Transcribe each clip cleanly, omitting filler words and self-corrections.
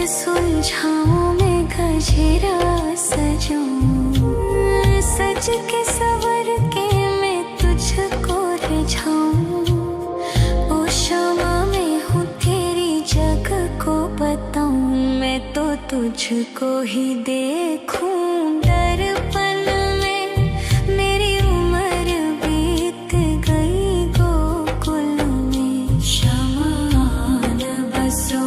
सुलझाऊं मैं गजरा सजाऊं, सज के सवर के मैं तुझको रिझाऊं। ओ शमा मैं हूँ तेरी जग को बताऊं, मैं तो तुझको ही देखूं दर्पण में। मेरी उम्र बीत गई गोकुल में, शमान बसो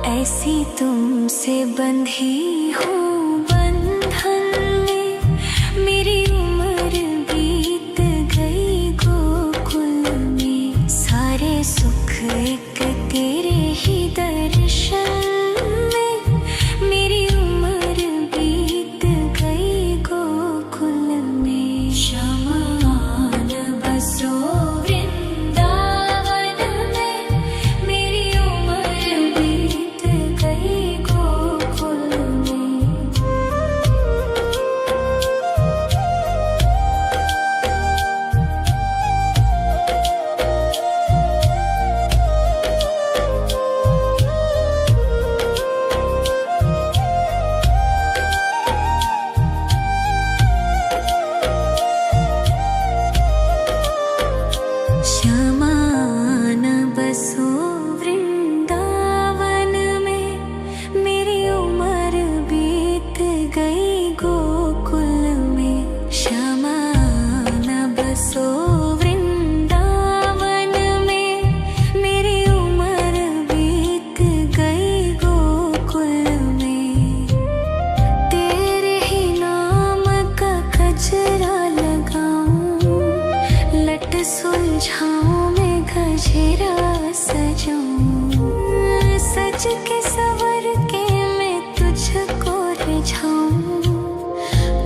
ऐसी तुमसे बंधी हूँ बंधन में, मेरी उम्र बीत गई गोकुल में। सारे सुख एक तेरे ही दर्शन में, मेरी उम्र बीत गई गोकुल में। शमान बसो सुलझाऊं मैं गजरा सजाऊं, सज के सवर के मैं तुझको रिझाऊं।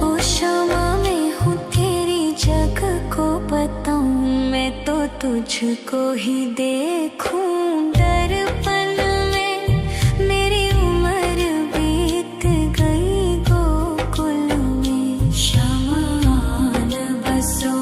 ओ शमा मैं हूँ तेरी जग को बताऊं, मैं तो तुझको ही देखूं दर्पण में। मेरी उम्र बीत गई गोकुल में, शमान बसो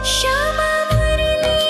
श्यामा मुरली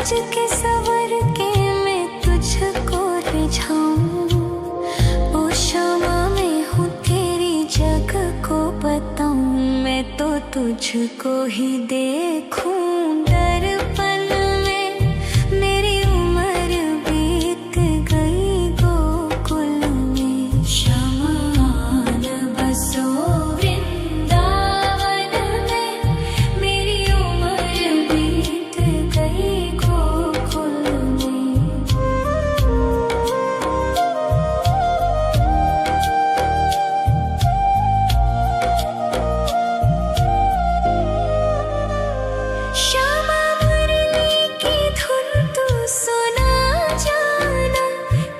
सज के सवर के मैं तुझको रिझाऊं। ओ क्षमा में हूँ तेरी जग को बताऊं, मैं तो तुझको ही देखूं दर्पण में। मेरी उम्र बीत गई गोकुल में, शमान बसो वृंदावन में। मेरी उम्र बीत गई गोकुल में। श्यामा मुरली की धुन तू सुना जाना,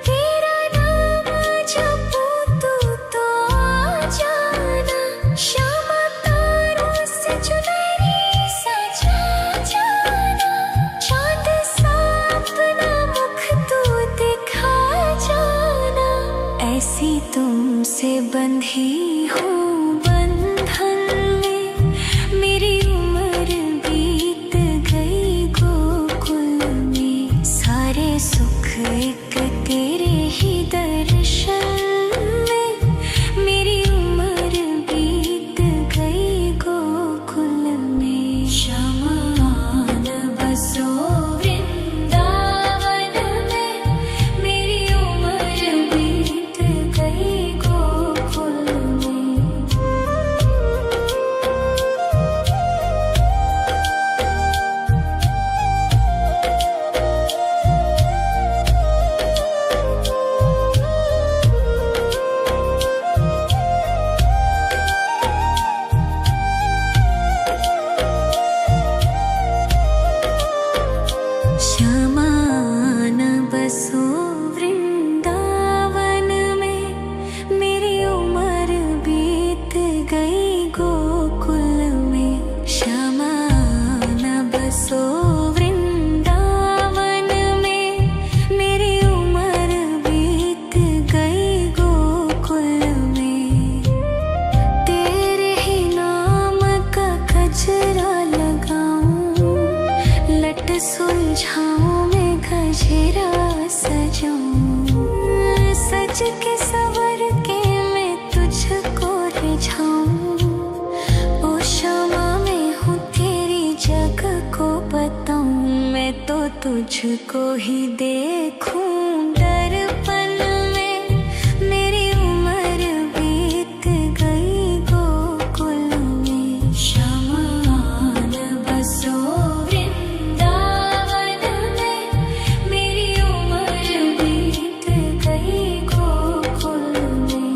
तेरा नाम जपूं तू तो आ जाना। श्यामा तारों से चुनरी सजा जाना, चांद सा अपना मुख तू दिखा जाना। ऐसी तुमसे बंधी हूँ बंधन में, मेरी उम्र बीत गई गोकुल में। सारे सुख एक तेरे ही दर्शन में, मेरी उम्र बीत गई गोकुल में। शमान बसो वृंदावन में, मेरी उम्र बीत गई गोकुल में। श्यामान बसो वृंदावन में, मेरी उम्र बीत गई गोकुल में। श्यामान बसो वृंदावन में, मेरी उम्र बीत गई गोकुल में। तेरे ही नाम का गजरा लगाऊं, लट सुलझाऊं मैं गजरा सजाऊं। सज के सवर के मैं तुझको रिझाऊं। ओ क्षमा में हूँ तेरी जग को बताऊं, मैं तो तुझको ही देखूं दर्पण में। मेरी उम्र बीत गई गोकुल में। शमान बसो वृंदावन में, मेरी उम्र बीत गई गोकुल में।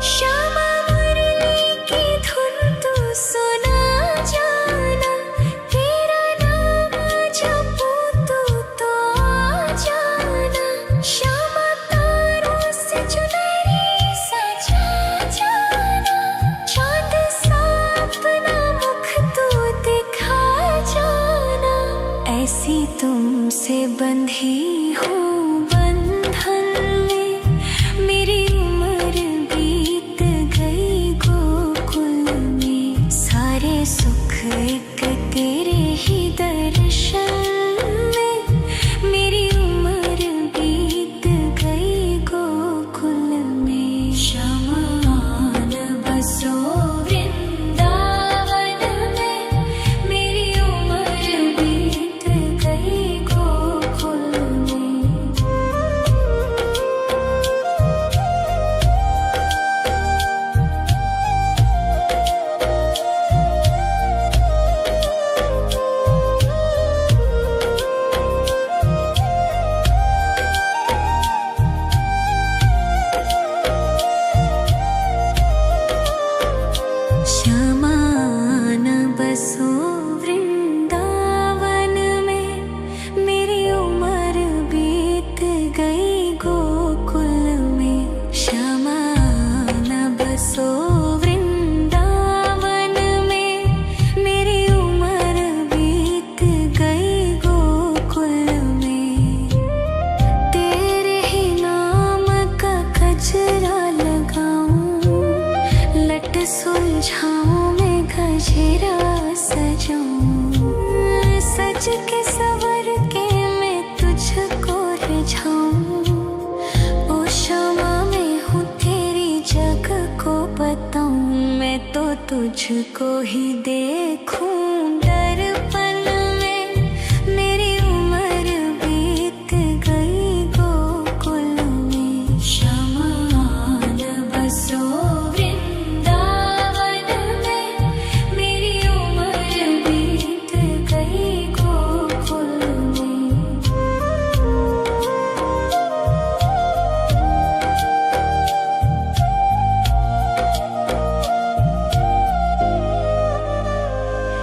श्यामा मुरली की धुन तू सुना जाना, तेरा नाम जपूं तू तो आ जाना। श्यामा तारों से चुनरी सजा जाना, चांद सा अपना मुख तू दिखा जाना। ऐसी तुमसे बंधी हूँ बंधन में, मेरी उम्र बीत गई गोकुल में। सारे सुख एक तेरे ही दर्शन में, मेरी उम्र बीत गई गोकुल में। शमान बसो वृंदावन में, मेरी उम्र बीत गई गोकुल में। सजाऊं, सज के सवर के मैं तुझको रिझाऊं। ओ क्षमा मैं हूँ तेरी जग को बताऊं, मैं तो तुझको ही देखूं। दर्पण में मेरी उम्र बीत गई गोकुल में, शमान बसो वृंदावन में। मेरी उम्र बीत गई गोकुल में।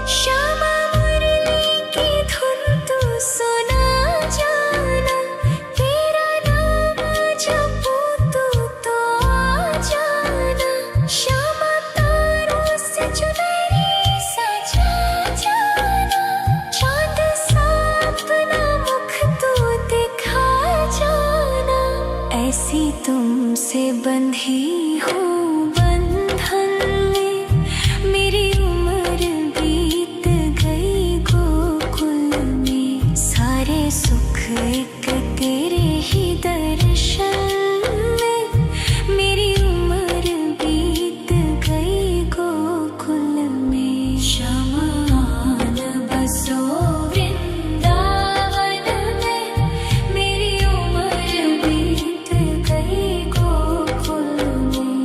श्यामा मुरली की धुन तू सुना जाना, तेरा नाम जपूं तू तो आ जाना। श्यामा तारों से चुनरी सजा जाना, चांद सा अपना मुख तू दिखा जाना। ऐसी तुमसे बंधी हूँ बंधन में, मेरी उम्र बीत गई गोकुल में। सारे सुख एक तेरे ही दर्शन में, मेरी उम्र बीत गई गोकुल में। शमान बसो वृंदावन में, मेरी उम्र बीत गई गोकुल में।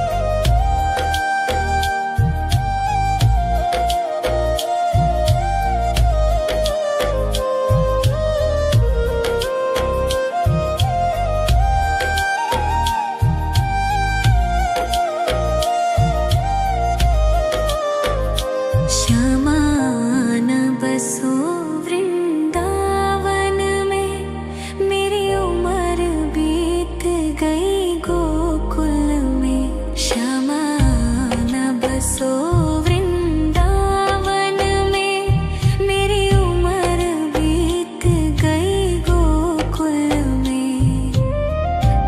श्यामान बसो वृंदावन में, मेरी उम्र बीत गई गोकुल में। श्यामान बसो वृंदावन में, मेरी उम्र बीत गई गोकुल में।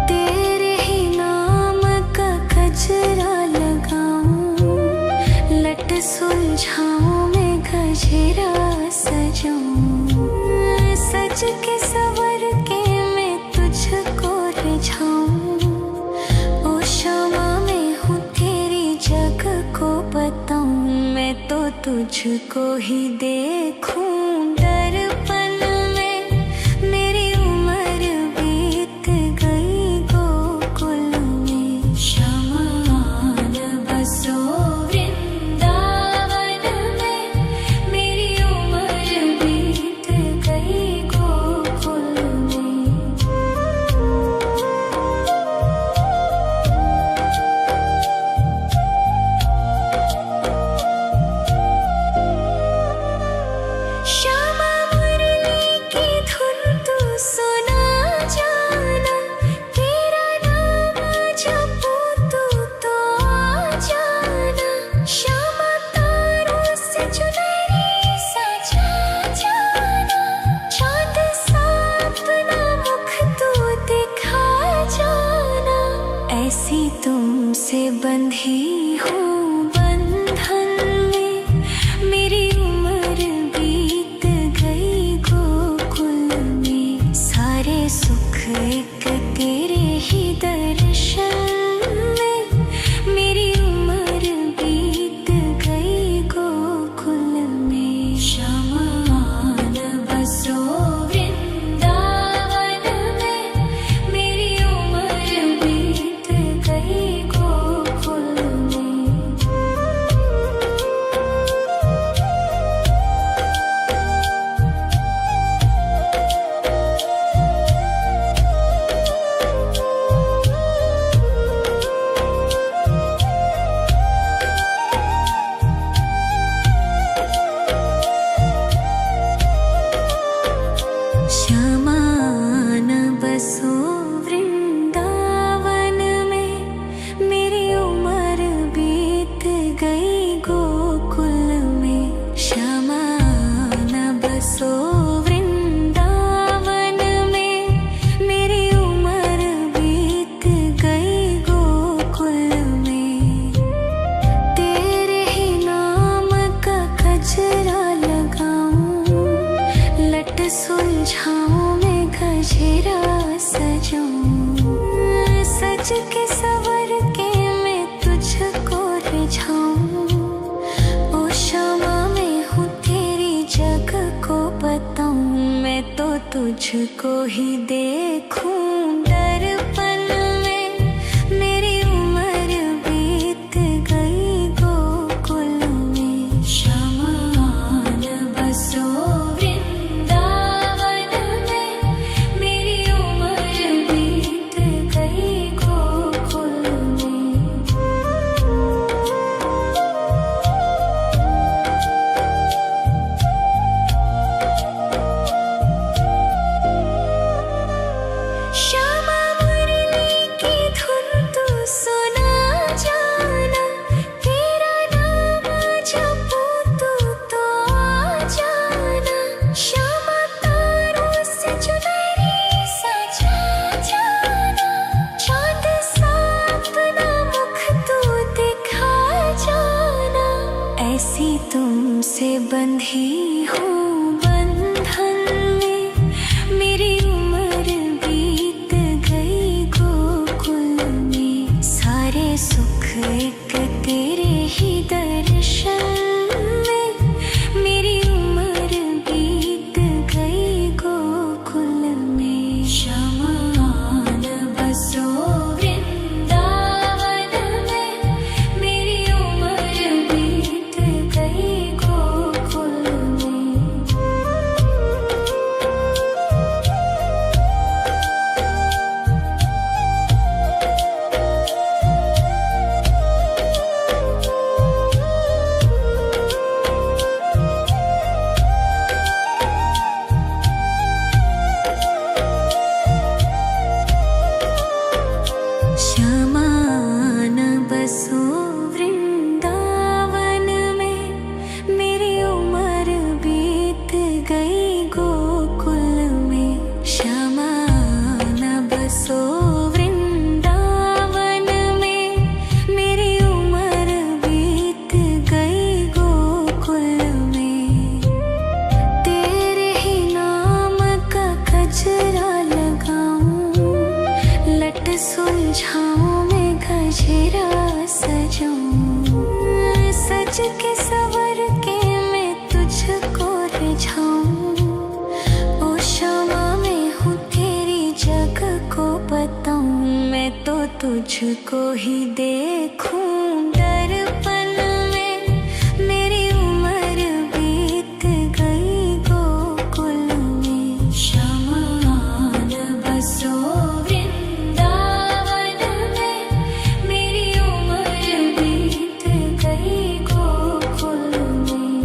तेरे ही नाम का गजरा लगाऊं, लट सुलझाऊं मैं गजरा सजाऊं। सज के सवर के मैं तुझको रिझाऊं। ओ क्षमा मैं हूँ तेरी जग को बताऊं, मैं तो तुझको ही देखूं। दर्पण में मेरी उम्र बीत गई गोकुल में। शमान बसो वृंदावन में, मेरी उम्र बीत गई गोकुल में। श्यामा मुरली जाऊं, सज के सवर के मैं तुझको रिझाऊं। ओ क्षमा मैं हूँ तेरी जग को बताऊं, मैं तो तुझको ही देखूं दर्पण में। मेरी उम्र बीत गई गोकुल में, शमान बसो वृंदावन में। मेरी उम्र बीत गई गोकुल में। श्यामा मुरली की धुन तू सुना जाना, तेरा नाम जपूं तू तो आ जाना। श्यामा तारों से चुनरी सजा जाना, चाँद सा अपना मुख तू दिखा जाना। ऐसी तुमसे बंधी हूँ बंधन में, मेरी उम्र बीत गई गोकुल में। सारे सुख एक तेरे ही दर्शन में, मेरी उम्र बीत गई गोकुल में। शमान बसो वृंदावन में, मेरी उम्र बीत गई गोकुल में। शमान बसो वृंदावन में, मेरी उम्र बीत गई गोकुल में। शमान बसो वृंदावन में, मेरी उम्र बीत गई गोकुल में। तेरे ही नाम का गजरा लगाऊं, लट सुलझाऊं मैं गजरा सजाऊं। सज के सवर के मैं तुझको रिझाऊं। ओ क्षमा मैं हूँ तेरी जग को बताऊं, मैं तो तुझको ही देखूं दर्पण में। मेरी उम्र बीत गई गोकुल में। शमान बसो वृंदावन में, मेरी उम्र बीत गई गोकुल में।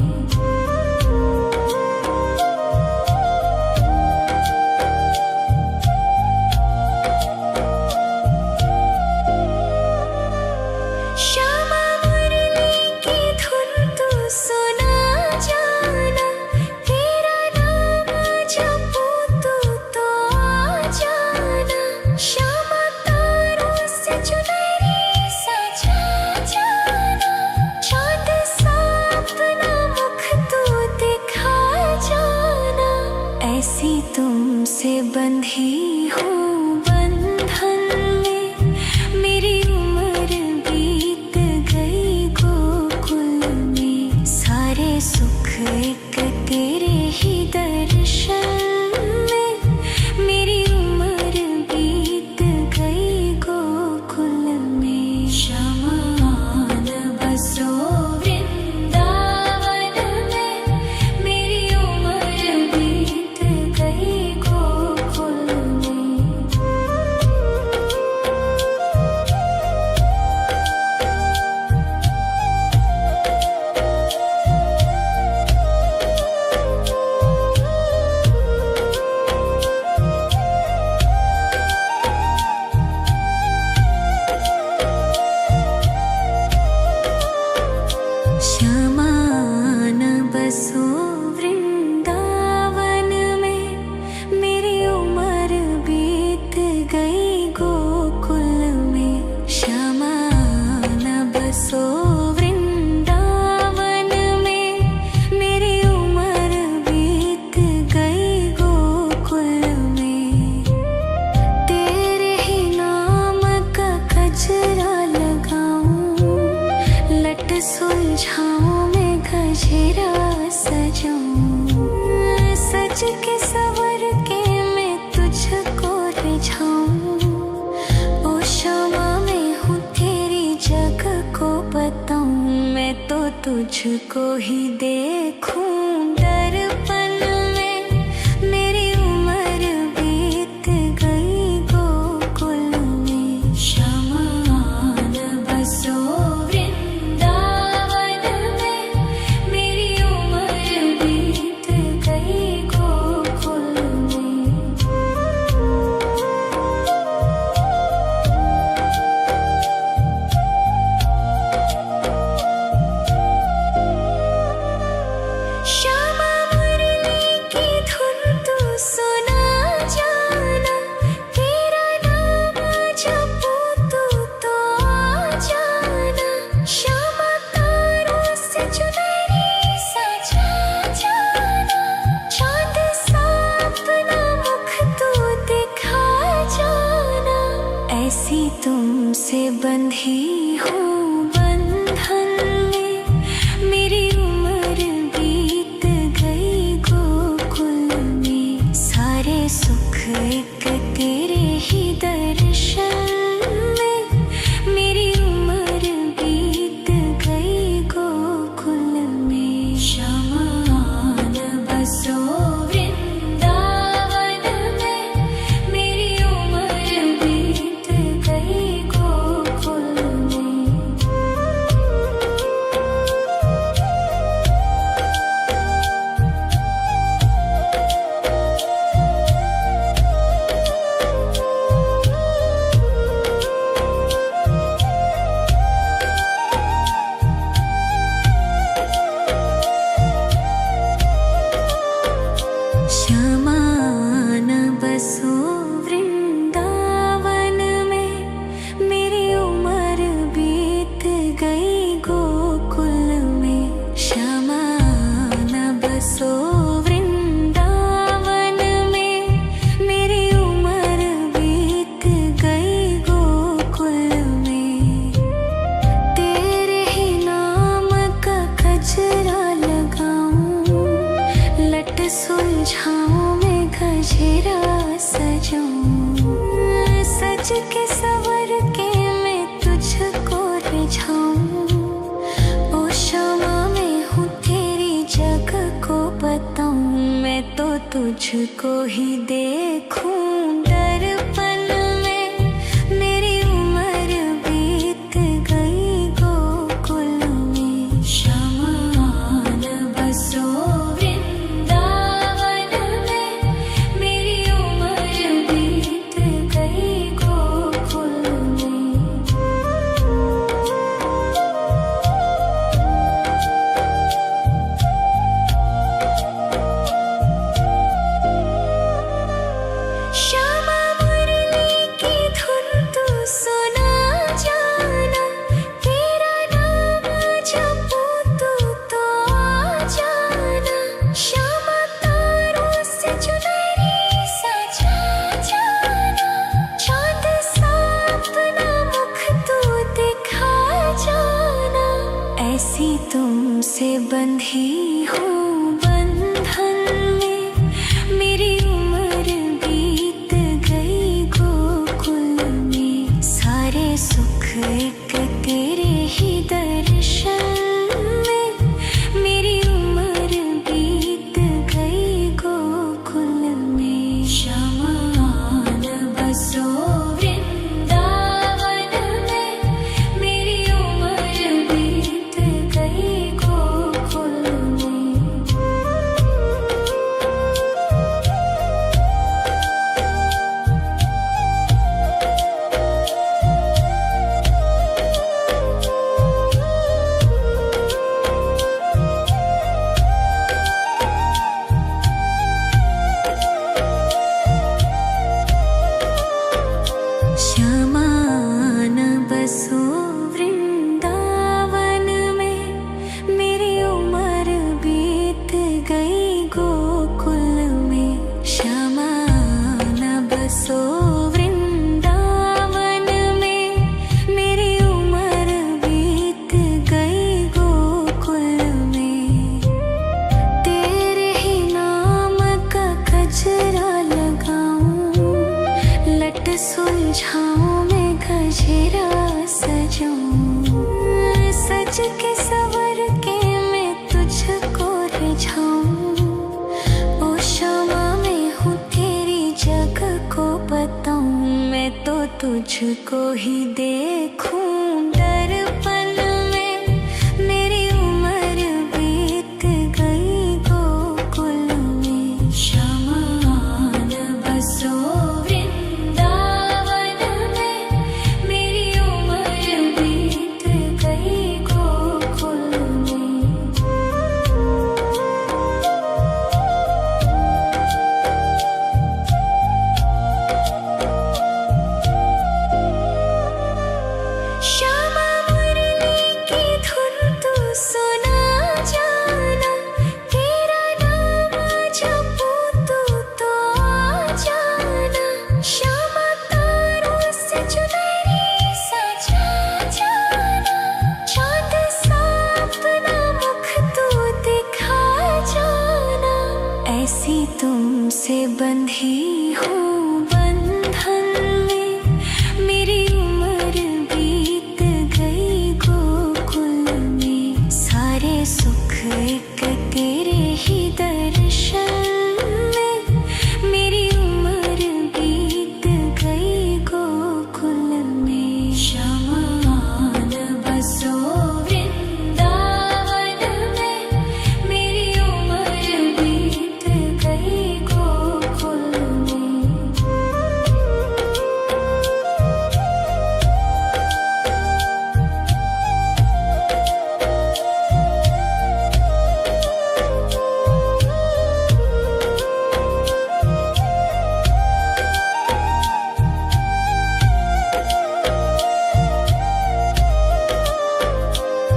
लट सुलझाऊं मैं गजरा सजाऊं, सज के सवर के मैं तुझको रिझाऊं। ओ शामा मैं हूँ तेरी जग को बताऊं, मैं तो तुझको ही देखूं दर्पण में। मेरी उम्र बीत गई गोकुल में, श्यामा आन बसो वृंदावन में। मेरी उम्र बीत गई गोकुल में। श्यामा मुरली की धुन तू सुना जाना, तेरा नाम जपूं तो आ जाना। श्यामा तारों से चुनरी सजा जाना, चांद सा अपना मुख तू दिखा जाना। ऐसी तुमसे बंधी हूँ बंधन में, मेरी उम्र बीत गई गोकुल में। सारे सुख एक तेरे ही दर्शन में, मेरी उम्र बीत गई गोकुल में। श्यामा आन बसो वृंदावन में, मेरी उम्र बीत गई गोकुल में। श्यामा आन बसो वृंदावन में, मेरी उम्र बीत गई गोकुल में। श्यामा आन बसो वृंदावन में, मेरी उम्र बीत गई गोकुल में। तेरे ही नाम का गजरा लगाऊं, लट सुलझाऊं मैं गजरा सजाऊं, सज के सवर के मैं तुझको रिझाऊं। ओ शामा मैं हूँ तेरी जग को बताऊं, मैं तो तुझको ही देखूं दर्पण में। मेरी उम्र बीत गई गोकुल में, श्यामा आन बसो वृंदावन में। मेरी उम्र बीत गई गोकुल में। श्यामा मुरली की धुन तू सुना जाना, तेरा नाम जपूं तो आ जाना। श्यामा तारों से चुनरी सजा जाना, चांद सा अपना मुख तू दिखा जाना। ऐसी तुमसे बंधी हूँ बंधन में, मेरी उम्र बीत गई गोकुल में। सारे सुख एक तेरे ही दर्शन में, मेरी उम्र बीत गई गोकुल में। श्यामा आन बसो वृंदावन में, मेरी उम्र बीत गई गोकुल में। तुझको ही देखूं दर्पण में। मेरी उम्र बीत गई गोकुल में। शमान बसो वृंदावन में। मेरी उम्र बीत गई गोकुल में। श्यामा मुरली की धुन तू सुना जाना। तेरा नाम जपूं तू तो आ जाना। श्यामा तारों से चुनरी सजा जाना। चांद सा अपना मुख तू दिखा जाना। ऐसी तुमसे बंधी हूँ बंधन में। मेरी उम्र बीत गई गोकुल में। सारे सुख एक तेरे ही दर्शन में। मेरी उम्र बीत गई गोकुल में। शमान बसो वृंदावन में। मेरी उम्र बीत गई गोकुल में।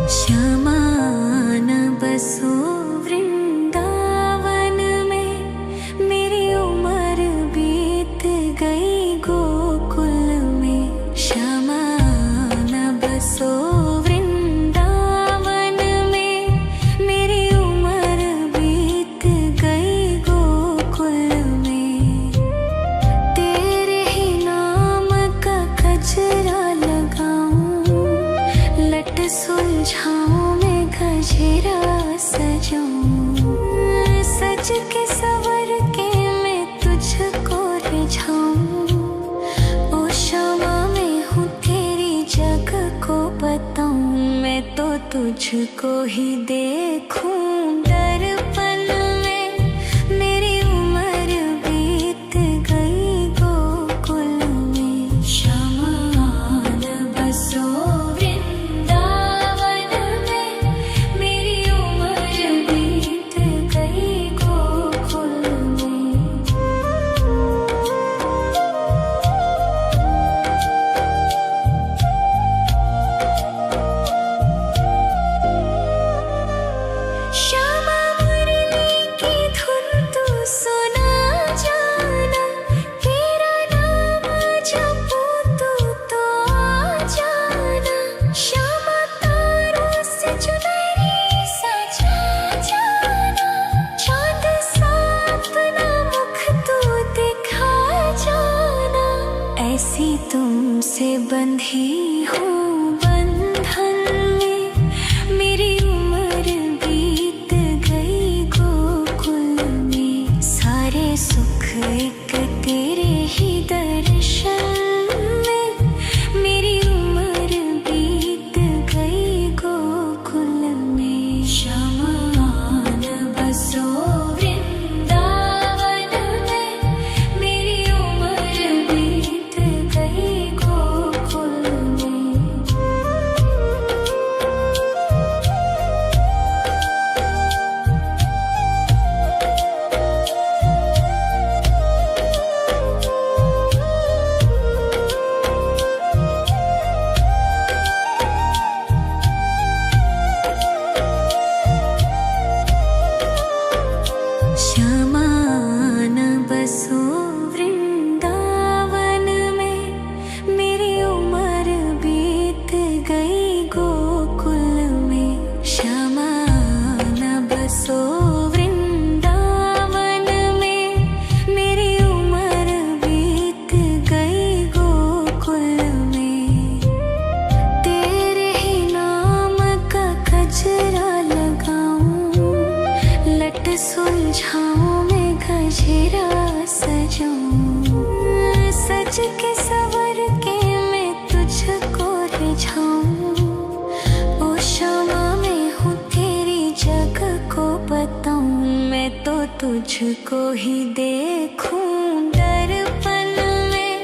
श्यामान बसो वृंदावन में। मेरी उम्र बीत गई गोकुल में। श्यामान बसो वृंदावन में। मेरी उम्र बीत गई गोकुल में। तेरे ही नाम का गजरा लगाऊं। लट सुलझाऊं मैं गजरा सजाऊं। सज के सवर के मैं तुझको रिझाऊं। ओ श्यामा मैं हूँ तेरी जग को बताऊं। मैं तो तुझको ही देखूं दर्पण में। मेरी उम्र बीत गई गोकुल में। शमान बसो वृंदावन में। मेरी उम्र बीत गई गोकुल में। श्यामा मुरली की धुन तू सुना जाना। तेरा नाम जपूं तू तो आ जाना। श्यामा तारों से चुनरी सजा जाना। चांद सा अपना मुख तू दिखा जाना। ऐसी तुमसे बंधी हूँ बंधन में। मेरी उम्र बीत गई गोकुल में। सारे सुख एक तेरे ही दर्शन में। मेरी उम्र बीत गई गोकुल में। शमान बसो वृंदावन में। मेरी उम्र बीत गई गोकुल में। श्यामान बसो वृंदावन में। मेरी उम्र बीत गई गोकुल में। श्यामान बसो वृंदावन में। मेरी उम्र बीत गई गोकुल में। तेरे ही नाम का गजरा लगाऊं। लट सुलझाऊं मैं गजरा सजाऊं। सज के सवर के तुझको ही देखूं दर्पण में।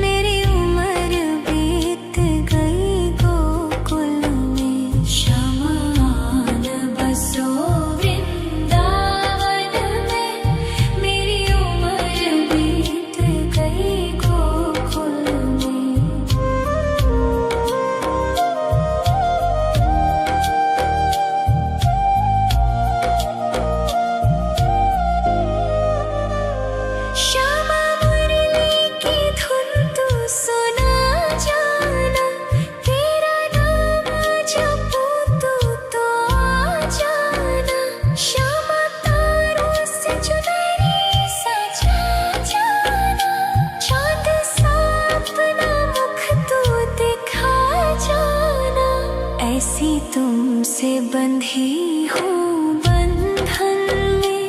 मेरी उम्र बीत गई गोकुल में। शमान बसो वृंदावन में। मेरी उम्र बीत गई गोकुल में। श्यामा मुरली की धुन तू सुना जाना। तेरा नाम जपूं तो आ जाना। श्यामा तारों से चुनरी सजा जाना। चाँद सा अपना मुख तू दिखा जाना। ऐसी तुमसे बंधी हूँ बंधन में।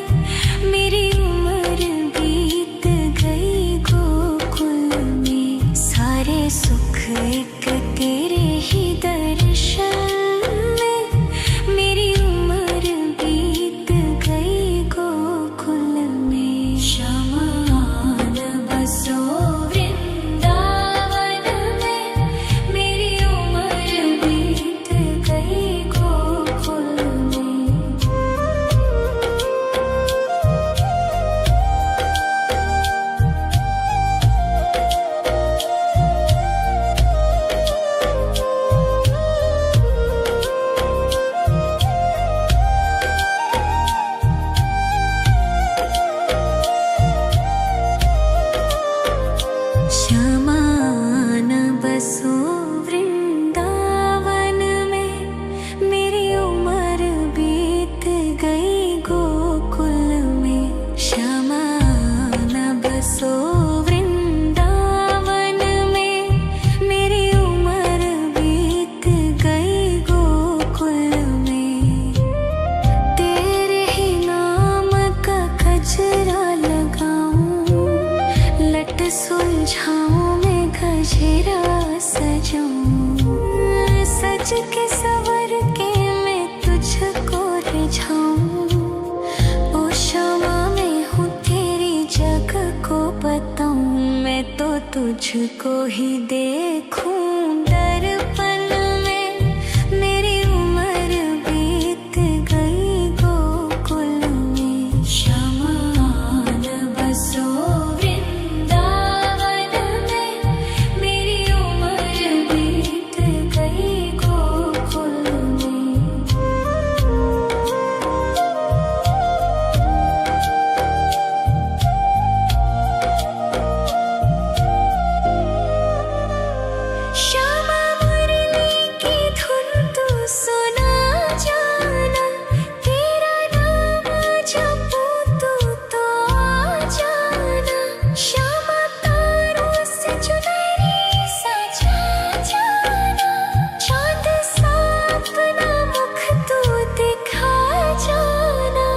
मेरी उम्र बीत गई गोकुल में। सारे सुख एक तेरे ही दर्शन में। मेरी उम्र बीत गई गोकुल में। शमान बसो वृंदावन में। मेरी उम्र बीत गई गोकुल में। शमान बसो वृंदावन में। मेरी उम्र बीत गई गोकुल में। शमान बसो वृंदावन में। मेरी उम्र बीत गई गोकुल में। तेरे ही नाम का गजरा लगाऊं। लट सुलझाऊं मैं गजरा सजाऊं। सज के सवर के मैं तुझको रिझाऊं। ओ क्षमा मैं हूँ तेरी जग को बताऊं। मैं तो तुझको ही देखूं दर्पण में। मेरी उम्र बीत गई गोकुल में। शमान बसो वृंदावन में। मेरी उम्र बीत गई गोकुल में। श्यामा मुरली की धुन तू सुना जाना। तेरा नाम जपूं तो आ जाना। श्यामा तारों से चुनरी सजा जाना। चाँद सा अपना मुख तू दिखा जाना।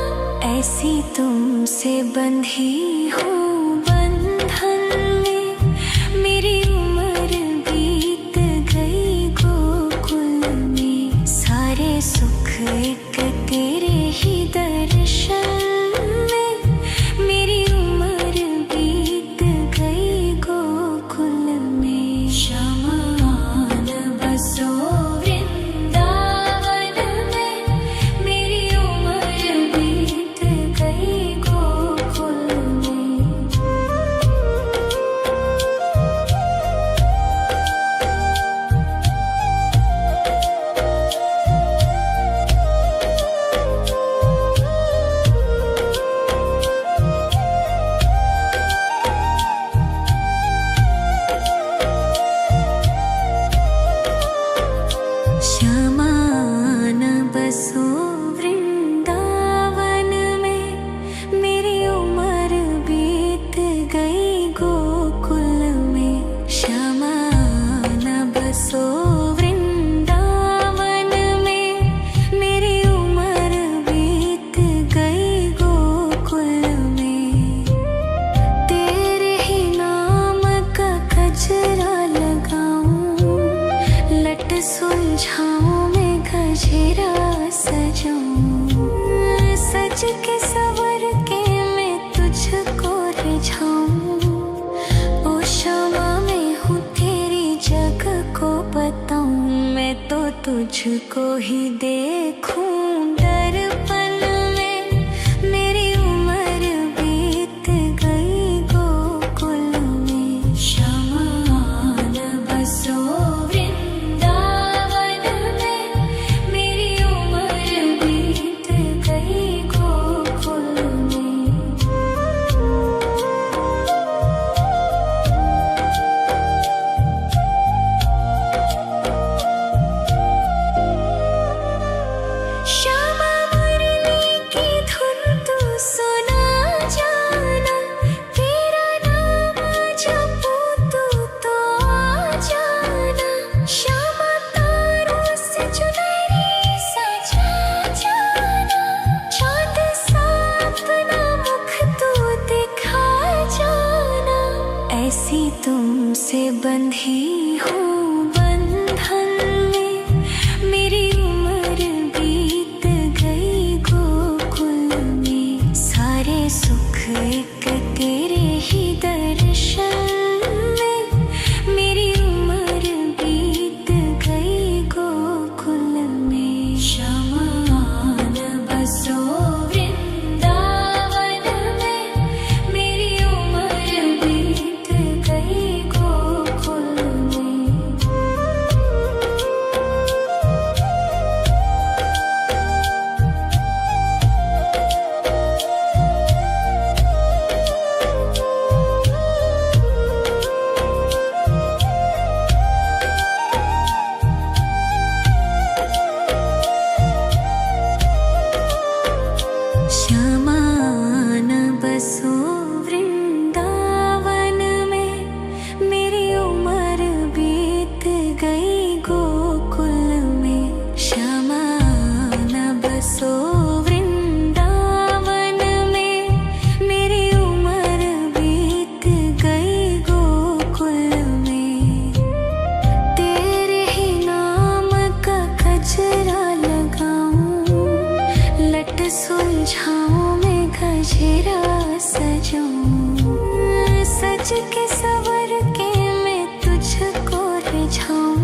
ऐसी तुमसे बंधी हूँ बंधन में। मेरी उम्र बीत गई गोकुल में। सारे सुख एक तेरे ही दर्शन में। मेरी उम्र बीत गई गोकुल में। शमान बसो वृंदावन में। मेरी उम्र बीत गई गोकुल में। शमान बसो वृंदावन में। मेरी उम्र बीत गई गोकुल में। शमान बसो वृंदावन में। मेरी उम्र बीत गई गोकुल में। तेरे ही नाम का गजरा लगाऊं। लट सुलझाऊं मैं गजरा सजाऊं। सज के सवर के तुझको ही देखूं दर्पण में। मेरी उम्र बीत गई गोकुल में। शमान बसो वृंदावन में। मेरी उम्र बीत गई गोकुल में। श्यामा मुरली की धुन तू सुना जाना। तेरा नाम जपूं तो आ जाना। श्यामा तारों से चुनरी सजा जाना। चांद सा अपना मुख तू दिखा जाना। ऐसी तुमसे बंधी हूँ बंधन में। मेरी उम्र बीत गई गोकुल में। सारे सुख एक तेरे ही दर्शन में। मेरी उम्र बीत गई गोकुल में। शमान बसो वृंदावन में। मेरी उम्र बीत गई गोकुल में। श्यामान बसो वृंदावन में। मेरी उम्र बीत गई गोकुल में। श्यामान बसो वृंदावन में। मेरी उम्र बीत गई गोकुल में। तेरे ही नाम का गजरा लगाऊं। लट सुलझाऊं मैं गजरा सजाऊं। सज के सवर के मैं तुझको रिझाऊं।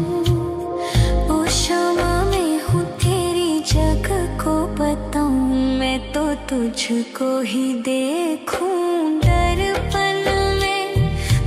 ओ श्यामा मैं हूँ तेरी जग को बताऊं। मैं तो तुझको ही देखूं